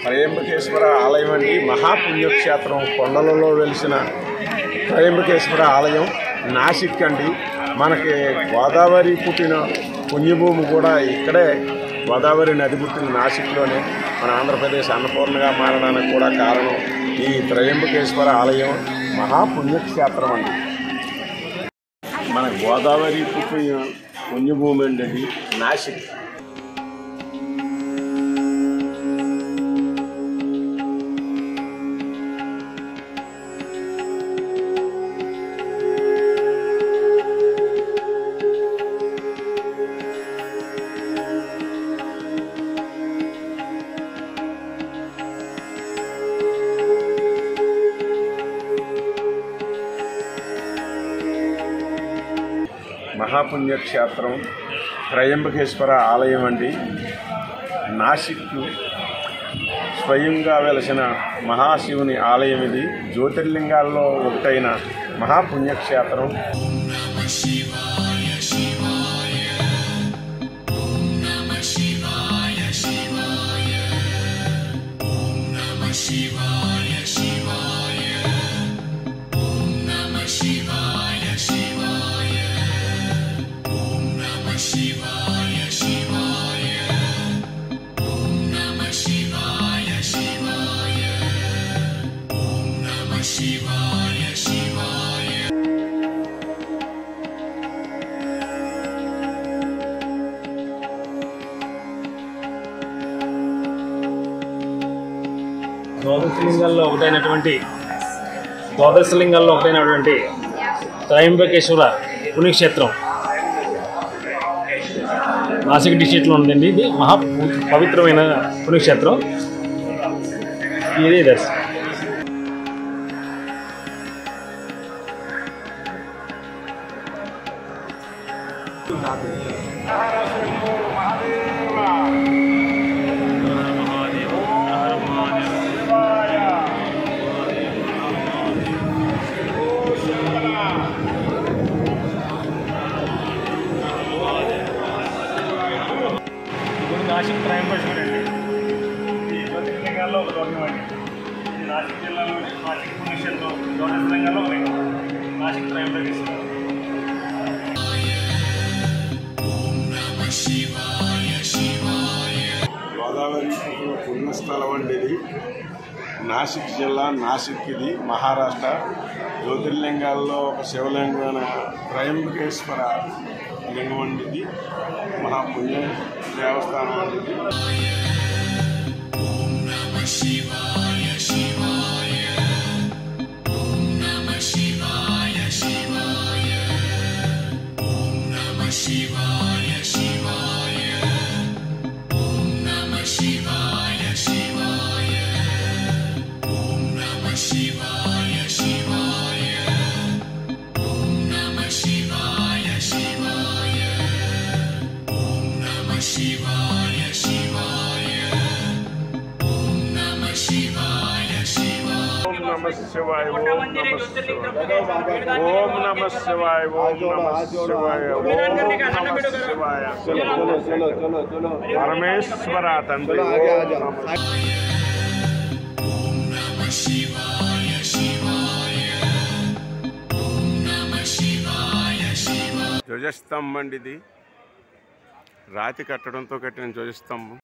త్రయంబకేశ్వర ఆలయం అండి మహాపుణ్యక్షేత్రం. కొండలలో వెలిసిన త్రయంబకేశ్వర ఆలయం నాసిక్ అండి. మనకి గోదావరి పుట్టిన పుణ్యభూమి కూడా ఇక్కడే, గోదావరి నది పుట్టిన నాసిక్లోనే మన ఆంధ్రప్రదేశ్ అన్నపూర్ణగా మారడానికి కూడా కారణం ఈ త్రయంబకేశ్వర ఆలయం మహాపుణ్యక్షేత్రం అండి. మన గోదావరి పుట్టిన పుణ్యభూమి అండి నాసిక్. మహాపుణ్యక్షేత్రం త్రయంబకేశ్వర ఆలయం అండి. నాసిక్ స్వయంగా వెలసిన మహాశివుని ఆలయం ఇది. జ్యోతిర్లింగాల్లో ఒకటైన మహాపుణ్యక్షేత్రం. ద్వాదశలింగాల్లో ఒకటైనటువంటి త్రయంబకేశ్వర పుణ్యక్షేత్రం నాసిక్ డిస్ట్రిక్ట్లో ఉందండి. ఇది మహా పవిత్రమైన పుణ్యక్షేత్రం. ఇది దర్శనం. నాసిక్ త్రయంబకేశ్వర అండి. ఈ జ్యోతిర్లింగాల్లో ఒక దోషం అండి. ఇది నాసిక్ జిల్లాలోని నాసిక్ పుణ్యక్షేత్రం జ్యోతిర్లింగాల్లో ఒక నాసిక్ త్రయంబకేశ్వర. గోదావరి పుణ్యస్థలం అండి ఇది. నాసిక్ జిల్లా, నాసిక్ ఇది మహారాష్ట్ర. జ్యోతిర్లింగాల్లో ఒక శివలింగం త్రయంబకేశ్వర లింగం అండి. ఇది మహాపుణ్య దేవస్థానం అండి. శివాయ, ఓం నమ శివాయ, ఓం నమ శివాయ, ఓం నమ శివాయ. పరమేశ్వర తండ్రి ధ్వజస్తంభం అండి ఇది. రాతి కట్టడంతో కట్టిన ధ్వజస్తంభం.